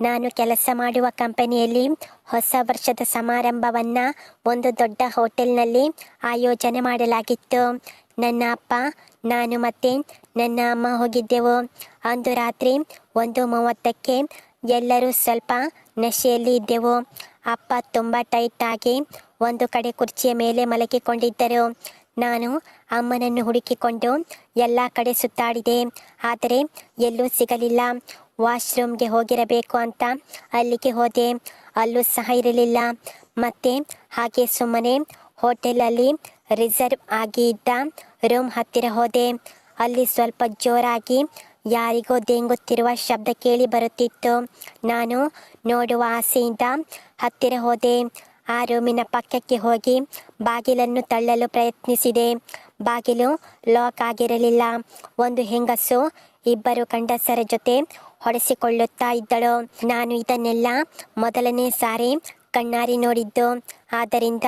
ನಾನು ಕೆಲಸ ಮಾಡುವ ಕಂಪನಿಯಲ್ಲಿ ಹೊಸ ವರ್ಷದ ಸಮಾರಂಭವನ್ನು ಒಂದು ದೊಡ್ಡ ಹೋಟೆಲ್ನಲ್ಲಿ ಆಯೋಜನೆ ಮಾಡಲಾಗಿತ್ತು. ನನ್ನ ಅಪ್ಪ, ನಾನು ಮತ್ತು ನನ್ನ ಅಮ್ಮ ಹೋಗಿದ್ದೆವು. ಅಂದು ರಾತ್ರಿ 1:30ಕ್ಕೆ ಎಲ್ಲರೂ ಸ್ವಲ್ಪ ನಶೆಯಲ್ಲಿ ಇದ್ದೆವು. ಅಪ್ಪ ತುಂಬ ಟೈಟ್ ಆಗಿ ಒಂದು ಕಡೆ ಕುರ್ಚಿಯ ಮೇಲೆ ಮಲಗಿಕೊಂಡಿದ್ದರು. ನಾನು ಅಮ್ಮನನ್ನು ಹುಡುಕಿಕೊಂಡು ಎಲ್ಲ ಕಡೆ ಸುತ್ತಾಡಿದೆ, ಆದರೆ ಎಲ್ಲೂ ಸಿಗಲಿಲ್ಲ. ವಾಶ್ರೂಮ್ಗೆ ಹೋಗಿರಬೇಕು ಅಂತ ಅಲ್ಲಿಗೆ ಹೋದೆ, ಅಲ್ಲೂ ಸಹ ಇರಲಿಲ್ಲ. ಮತ್ತೆ ಹಾಗೆ ಸುಮ್ಮನೆ ಹೋಟೆಲಲ್ಲಿ ರಿಸರ್ವ್ ಆಗಿ ಇದ್ದ ರೂಮ್ ಹತ್ತಿರ ಹೋದೆ. ಅಲ್ಲಿ ಸ್ವಲ್ಪ ಜೋರಾಗಿ ಯಾರಿಗೋ ದೇಂಗುತ್ತಿರುವ ಶಬ್ದ ಕೇಳಿ ಬರುತ್ತಿತ್ತು. ನಾನು ನೋಡುವ ಆಸೆಯಿಂದ ಹತ್ತಿರ ಹೋದೆ. ಆ ರೂಮಿನ ಪಕ್ಕಕ್ಕೆ ಹೋಗಿ ಬಾಗಿಲನ್ನು ತಳ್ಳಲು ಪ್ರಯತ್ನಿಸಿದೆ. ಬಾಗಿಲು ಲಾಕ್ ಆಗಿರಲಿಲ್ಲ. ಒಂದು ಹೆಂಗಸು ಇಬ್ಬರು ಗಂಡಸರ ಜೊತೆ ಹೊಡೆಸಿಕೊಳ್ಳುತ್ತಾ ಇದ್ದಳು. ನಾನು ಇದನ್ನೆಲ್ಲ ಮೊದಲನೇ ಸಾರಿ ಕಣ್ಣಾರಿ ನೋಡಿದ್ದು. ಆದ್ದರಿಂದ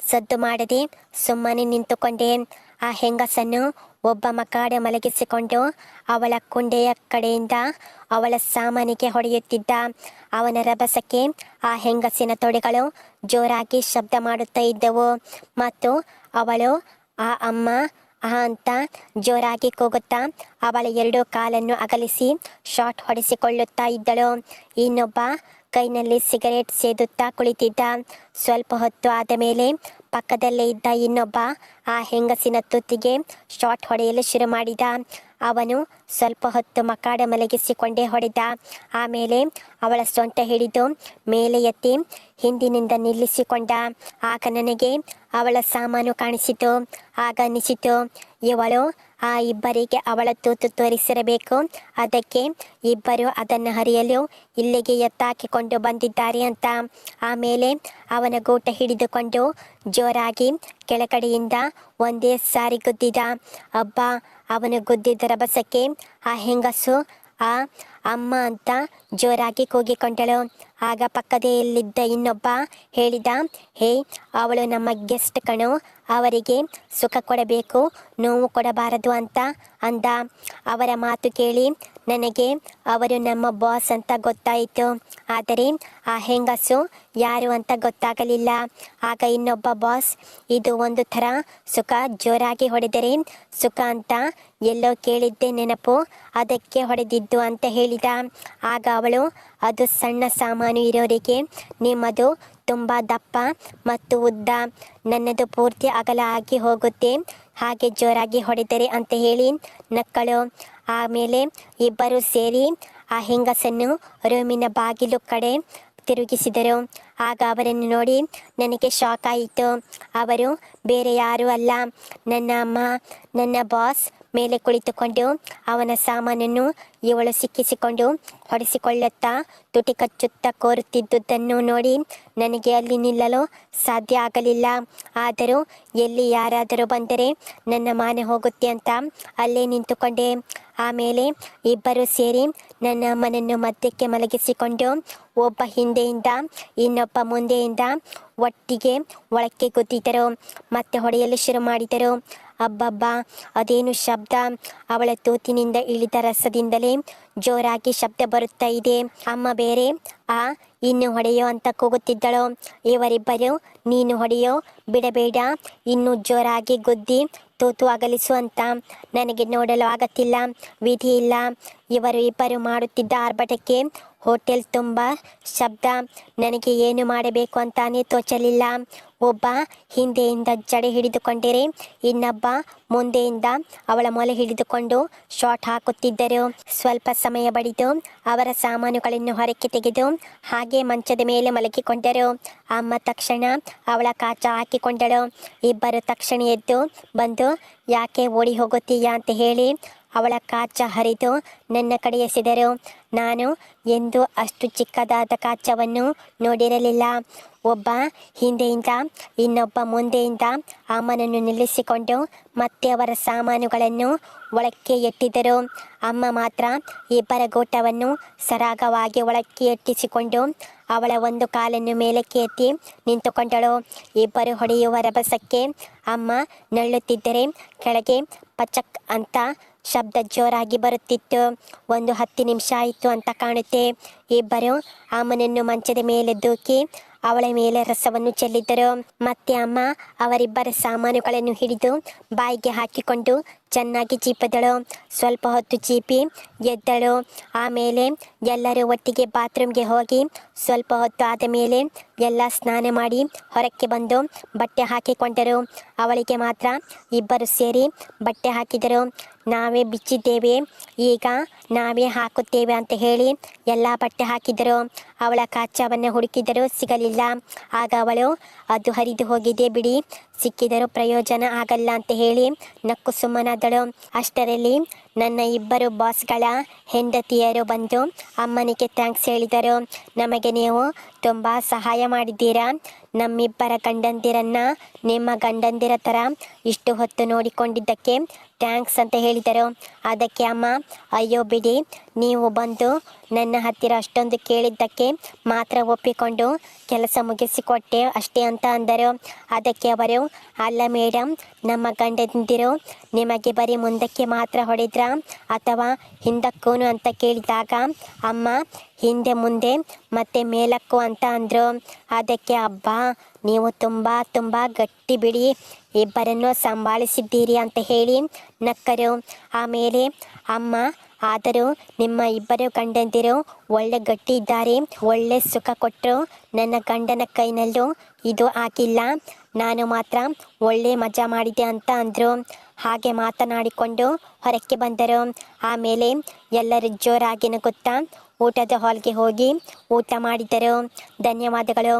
ಸದ್ದು ಮಾಡದೆ ಸುಮ್ಮನೆ ನಿಂತುಕೊಂಡೆ. ಆ ಹೆಂಗಸನ್ನು ಒಬ್ಬ ಮಕಾಡೆ ಮಲಗಿಸಿಕೊಂಡು ಅವಳ ಕುಂಡೆಯ ಕಡೆಯಿಂದ ಅವಳ ಸಾಮಾನಿಗೆ ಹೊಡೆಯುತ್ತಿದ್ದ. ಅವನ ರಭಸಕ್ಕೆ ಆ ಹೆಂಗಸಿನ ತೊಡೆಗಳು ಜೋರಾಗಿ ಶಬ್ದ ಮಾಡುತ್ತಾ ಇದ್ದವು ಮತ್ತು ಅವಳು ಆ ಅಮ್ಮ ಅಂತ ಜೋರಾಗಿ ಕೂಗುತ್ತಾ ಅವಳ 2 ಕಾಲನ್ನು ಅಗಲಿಸಿ ಶಾಟ್ ಹೊಡೆಸಿಕೊಳ್ಳುತ್ತಾ ಇದ್ದಳು. ಇನ್ನೊಬ್ಬ ಕೈನಲ್ಲಿ ಸಿಗರೇಟ್ ಸೇದುತ್ತಾ ಕುಳಿತಿದ್ದ. ಸ್ವಲ್ಪ ಹೊತ್ತು ಆದ ಮೇಲೆ ಪಕ್ಕದಲ್ಲೇ ಇದ್ದ ಇನ್ನೊಬ್ಬ ಆ ಹೆಂಗಸಿನ ತುತ್ತಿಗೆ ಶಾಟ್ ಹೊಡೆಯಲು ಶುರು ಮಾಡಿದ. ಅವನು ಸ್ವಲ್ಪ ಹೊತ್ತು ಮಕಾಡ ಮಲಗಿಸಿಕೊಂಡೇ ಹೊಡೆದ. ಆಮೇಲೆ ಅವಳ ಸೊಂಟ ಹಿಡಿದು ಮೇಲೆ ಎತ್ತಿ ಹಿಂದಿನಿಂದ ನಿಲ್ಲಿಸಿಕೊಂಡ. ಆಗ ನನಗೆ ಅವಳ ಸಾಮಾನು ಕಾಣಿಸಿತು. ಆಗ ಅನಿಸಿತು, ಇವಳು ಆ ಇಬ್ಬರಿಗೆ ಅವಳ ತೂತು ತೋರಿಸಿರಬೇಕು. ಅದಕ್ಕೆ ಇಬ್ಬರು ಅದನ್ನು ಹರಿಯಲು ಇಲ್ಲಿಗೆ ಎತ್ತಾಕಿಕೊಂಡು ಬಂದಿದ್ದಾರೆ ಅಂತ. ಆಮೇಲೆ ಅವನ ಗೂಟ ಹಿಡಿದುಕೊಂಡು ಜೋರಾಗಿ ಕೆಳಗಡೆಯಿಂದ ಒಂದೇ ಸಾರಿ ಗುದ್ದಿದ. ಅಬ್ಬಾ, ಅವನು ಗುದ್ದಿದ ರಭಸಕ್ಕೆ ಆ ಹೆಂಗಸು ಆ ಅಮ್ಮ ಅಂತ ಜೋರಾಗಿ ಕೂಗಿಕೊಂಡಳು. ಆಗ ಪಕ್ಕದಲ್ಲಿದ್ದ ಇನ್ನೊಬ್ಬ ಹೇಳಿದ, ಹೇ, ಅವಳು ನಮ್ಮ ಗೆಸ್ಟ್ ಕಣೋ, ಅವರಿಗೆ ಸುಖ ಕೊಡಬೇಕು, ನೋವು ಕೊಡಬಾರದು ಅಂತ ಅಂದ. ಅವರ ಮಾತು ಕೇಳಿ ನನಗೆ ಅವರು ನಮ್ಮ ಬಾಸ್ ಅಂತ ಗೊತ್ತಾಯಿತು. ಆದರೆ ಆ ಹೆಂಗಸು ಯಾರು ಅಂತ ಗೊತ್ತಾಗಲಿಲ್ಲ. ಆಗ ಇನ್ನೊಬ್ಬ ಬಾಸ್, ಇದು ಒಂದು ಥರ ಸುಖ, ಜೋರಾಗಿ ಹೊಡೆದರೆ ಸುಖ ಅಂತ ಎಲ್ಲೋ ಕೇಳಿದ್ದೆ ನೆನಪು, ಅದಕ್ಕೆ ಹೊಡೆದಿದ್ದು ಅಂತ ಹೇಳಿದ. ಆಗ ಅವಳು, ಅದು ಸಣ್ಣ ಸಾಮಾನು ಇರೋರಿಗೆ, ನಿಮ್ಮದು ತುಂಬ ದಪ್ಪ ಮತ್ತು ಉದ್ದ, ನನ್ನದು ಪೂರ್ತಿ ಅಗಲ ಆಗಿ ಹೋಗುತ್ತೆ, ಹಾಗೆ ಜೋರಾಗಿ ಹೊಡೆದರೆ ಅಂತ ಹೇಳಿ ನಕ್ಕಳು. ಆಮೇಲೆ ಇಬ್ಬರು ಸೇರಿ ಆ ಹೆಂಗಸನ್ನು ರೂಮಿನ ಬಾಗಿಲು ಕಡೆ ತಿರುಗಿಸಿದರು. ಆಗ ಅವರನ್ನು ನೋಡಿ ನನಗೆ ಶಾಕ್ ಆಯಿತು. ಅವರು ಬೇರೆ ಯಾರೂ ಅಲ್ಲ, ನನ್ನ ಅಮ್ಮ. ನನ್ನ ಬಾಸ್ ಮೇಲೆ ಕುಳಿತುಕೊಂಡು ಅವನ ಸಾಮಾನನ್ನು ಇವಳು ಸಿಕ್ಕಿಸಿಕೊಂಡು ಹೊಡೆಸಿಕೊಳ್ಳುತ್ತಾ ತುಟಿ ಕಚ್ಚುತ್ತಾ ಕೋರುತ್ತಿದ್ದುದನ್ನು ನೋಡಿ ನನಗೆ ಅಲ್ಲಿ ನಿಲ್ಲಲು ಸಾಧ್ಯ ಆಗಲಿಲ್ಲ. ಆದರೂ ಎಲ್ಲಿ ಯಾರಾದರೂ ಬಂದರೆ ನನ್ನ ಮಾನ ಹೋಗುತ್ತೆ ಅಂತ ಅಲ್ಲೇ ನಿಂತುಕೊಂಡೆ. ಆಮೇಲೆ ಇಬ್ಬರು ಸೇರಿ ನನ್ನ ಅಮ್ಮನನ್ನು ಮಧ್ಯಕ್ಕೆ ಮಲಗಿಸಿಕೊಂಡು ಒಬ್ಬ ಹಿಂದೆಯಿಂದ ಇನ್ನೊಬ್ಬ ಮುಂದೆಯಿಂದ ಒಟ್ಟಿಗೆ ಒಳಕ್ಕೆ ಗುದ್ದಿದರು. ಮತ್ತೆ ಹೊಡೆಯಲು ಶುರು ಮಾಡಿದರು. ಅಬ್ಬಬ್ಬಾ, ಅದೇನು ಶಬ್ದ! ಅವಳ ತೂತಿನಿಂದ ಇಳಿದ ರಸದಿಂದಲೇ ಜೋರಾಗಿ ಶಬ್ದ ಬರುತ್ತಾ ಇದೆ. ಅಮ್ಮ ಬೇರೆ ಇನ್ನು ಹೊಡೆಯೋ ಅಂತ ಕೂಗುತ್ತಿದ್ದಳು. ಇವರಿಬ್ಬರು, ನೀನು ಹೊಡೆಯೋ, ಬಿಡಬೇಡ, ಇನ್ನೂ ಜೋರಾಗಿ ಗುದ್ದಿ ತೂತು ಅಗಲಿಸು ಅಂತ. ನನಗೆ ನೋಡಲು ಆಗುತ್ತಿಲ್ಲ, ವಿಧಿ ಇಲ್ಲ. ಇವರು ಇಬ್ಬರು ಮಾಡುತ್ತಿದ್ದ ಆರ್ಭಟಕ್ಕೆ ಹೋಟೆಲ್ ತುಂಬ ಶಬ್ದ. ನನಗೆ ಏನು ಮಾಡಬೇಕು ಅಂತಾನೆ ತೋಚಲಿಲ್ಲ. ಒಬ್ಬ ಹಿಂದೆಯಿಂದ ಜಡೆ ಹಿಡಿದುಕೊಂಡರೆ ಇನ್ನೊಬ್ಬ ಮುಂದೆಯಿಂದ ಅವಳ ಮೊಲೆ ಹಿಡಿದುಕೊಂಡು ಶಾಟ್ ಹಾಕುತ್ತಿದ್ದರು. ಸ್ವಲ್ಪ ಸಮಯ ಬಡಿದು ಅವರ ಸಾಮಾನುಗಳನ್ನು ಹೊರಕ್ಕೆ ತೆಗೆದು ಹಾಗೆ ಮಂಚದ ಮೇಲೆ ಮಲಗಿಕೊಂಡರು. ಅಮ್ಮ ತಕ್ಷಣ ಅವಳ ಕಾಚ ಹಾಕಿಕೊಂಡಳು. ಇಬ್ಬರು ತಕ್ಷಣ ಎದ್ದು ಬಂದು, ಯಾಕೆ ಓಡಿ ಹೋಗುತ್ತೀಯಾ ಅಂತ ಹೇಳಿ ಅವಳ ಕಾಚ ಹರಿದು ನನ್ನ ಕಡೆ ಎಸೆದರು. ನಾನು ಎಂದೂ ಅಷ್ಟು ಚಿಕ್ಕದಾದ ಕಾಚವನ್ನು ನೋಡಿರಲಿಲ್ಲ. ಒಬ್ಬ ಹಿಂದೆಯಿಂದ ಇನ್ನೊಬ್ಬ ಮುಂದೆಯಿಂದ ಅಮ್ಮನನ್ನು ನಿಲ್ಲಿಸಿಕೊಂಡು ಮತ್ತೆ ಅವರ ಸಾಮಾನುಗಳನ್ನು ಒಳಕ್ಕೆ ಎಟ್ಟಿದರು. ಅಮ್ಮ ಮಾತ್ರ ಇಬ್ಬರ ಗೂಟವನ್ನು ಸರಾಗವಾಗಿ ಒಳಕ್ಕೆ ಎಟ್ಟಿಸಿಕೊಂಡು ಅವಳ ಒಂದು ಕಾಲನ್ನು ಮೇಲಕ್ಕೆ ಎತ್ತಿ ನಿಂತುಕೊಂಡಳು. ಇಬ್ಬರು ಹೊಡೆಯುವ ರಭಸಕ್ಕೆ ಅಮ್ಮ ನಳ್ಳುತ್ತಿದ್ದರೆ ಕೆಳಗೆ ಪಚಕ್ ಅಂತ ಶಬ್ದ ಜೋರಾಗಿ ಬರುತ್ತಿತ್ತು. ಒಂದು 10 ನಿಮಿಷ ಆಯಿತು ಅಂತ ಕಾಣುತ್ತೆ. ಇಬ್ಬರು ಅಮ್ಮನನ್ನು ಮಂಚದ ಮೇಲೆ ದೂಕಿ ಅವಳ ಮೇಲೆ ರಸವನ್ನು ಚೆಲ್ಲಿದ್ದರು. ಮತ್ತೆ ಅಮ್ಮ ಅವರಿಬ್ಬರ ಸಾಮಾನುಗಳನ್ನು ಹಿಡಿದು ಬಾಯಿಗೆ ಹಾಕಿಕೊಂಡು ಚೆನ್ನಾಗಿ ಚೀಪಿದಳು. ಸ್ವಲ್ಪ ಹೊತ್ತು ಚೀಪಿ ಎದ್ದಳು. ಆಮೇಲೆ ಎಲ್ಲರೂ ಒಟ್ಟಿಗೆ ಬಾತ್ರೂಮ್ಗೆ ಹೋಗಿ ಸ್ವಲ್ಪ ಹೊತ್ತು ಆದ ಮೇಲೆ ಎಲ್ಲ ಸ್ನಾನ ಮಾಡಿ ಹೊರಕ್ಕೆ ಬಂದು ಬಟ್ಟೆ ಹಾಕಿಕೊಂಡರು. ಅವಳಿಗೆ ಮಾತ್ರ ಇಬ್ಬರು ಸೇರಿ ಬಟ್ಟೆ ಹಾಕಿದರು. ನಾವೇ ಬಿಚ್ಚಿದ್ದೇವೆ, ಈಗ ನಾವೇ ಹಾಕುತ್ತೇವೆ ಅಂತ ಹೇಳಿ ಎಲ್ಲ ಬಟ್ಟೆ ಹಾಕಿದರು. ಅವಳ ಕಾಚಾವನ್ನು ಹುಡುಕಿದರೂ ಸಿಗಲಿಲ್ಲ. ಆಗ ಅವಳು ಅದು ಹರಿದು ಹೋಗಿದೆ ಬಿಡಿ, ಸಿಕ್ಕಿದರೂ ಪ್ರಯೋಜನ ಆಗಲ್ಲ ಅಂತ ಹೇಳಿ ನಕ್ಕು ಸುಮ್ಮನಾದಳು. ಅಷ್ಟರಲ್ಲಿ ನನ್ನ ಇಬ್ಬರು ಬಾಸ್ಗಳ ಹೆಂಡತಿಯರು ಬಂದು ಅಮ್ಮನಿಗೆ ಥ್ಯಾಂಕ್ಸ್ ಹೇಳಿದರು. ನಮಗೆ ನೀವು ತುಂಬ ಸಹಾಯ ಮಾಡಿದ್ದೀರಾ. ನಮ್ಮಿಬ್ಬರ ಗಂಡಂದಿರನ್ನು ನಿಮ್ಮ ಗಂಡಂದಿರ ಥರ ಇಷ್ಟು ಹೊತ್ತು ನೋಡಿಕೊಂಡಿದ್ದಕ್ಕೆ ಥ್ಯಾಂಕ್ಸ್ ಅಂತ ಹೇಳಿದರು. ಅದಕ್ಕೆ ಅಮ್ಮ, ಅಯ್ಯೋ ಬಿಡಿ, ನೀವು ಬಂದು ನನ್ನ ಹತ್ತಿರ ಅಷ್ಟೊಂದು ಕೇಳಿದ್ದಕ್ಕೆ ಮಾತ್ರ ಒಪ್ಪಿಕೊಂಡು ಕೆಲಸ ಮುಗಿಸಿಕೊಟ್ಟೆ ಅಷ್ಟೇ ಅಂತ ಅಂದರು. ಅದಕ್ಕೆ ಅವರು, ಅಲ್ಲ ಮೇಡಮ್, ನಮ್ಮ ಗಂಡಂದಿರು ನಿಮಗೆ ಬರೀ ಮುಂದಕ್ಕೆ ಮಾತ್ರ ಹೊಡೆದ್ರ ಅಥವಾ ಹಿಂದಕ್ಕೂ ಅಂತ ಕೇಳಿದಾಗ ಅಮ್ಮ ಹಿಂದೆ ಮುಂದೆ ಮತ್ತೆ ಮೇಲಕ್ಕೂ ಅಂತ ಅಂದರು. ಅದಕ್ಕೆ ಅಬ್ಬಾ, ನೀವು ತುಂಬ ಗಟ್ಟಿ ಬಿಡಿ, ಇಬ್ಬರನ್ನು ಸಂಭಾಳಿಸಿದ್ದೀರಿ ಅಂತ ಹೇಳಿ ನಕ್ಕರು. ಆಮೇಲೆ ಅಮ್ಮ, ಆದರೂ ನಿಮ್ಮ ಇಬ್ಬರು ಗಂಡಂದಿರು ಒಳ್ಳೆ ಗಟ್ಟಿ ಇದ್ದಾರೆ, ಒಳ್ಳೆ ಸುಖ ಕೊಟ್ಟರು. ನನ್ನ ಗಂಡನ ಕೈನಲ್ಲೂ ಇದು ಆಗಿಲ್ಲ, ನಾನು ಮಾತ್ರ ಒಳ್ಳೆ ಮಜಾ ಮಾಡಿದೆ ಅಂತ ಅಂದರು. ಹಾಗೆ ಮಾತನಾಡಿಕೊಂಡು ಹೊರಕ್ಕೆ ಬಂದರು. ಆಮೇಲೆ ಎಲ್ಲರೂ ಜೋರಾಗಿ ನಗುತ್ತಾ ಊಟದ ಹಾಲ್ಗೆ ಹೋಗಿ ಊಟ ಮಾಡಿದರು. ಧನ್ಯವಾದಗಳು.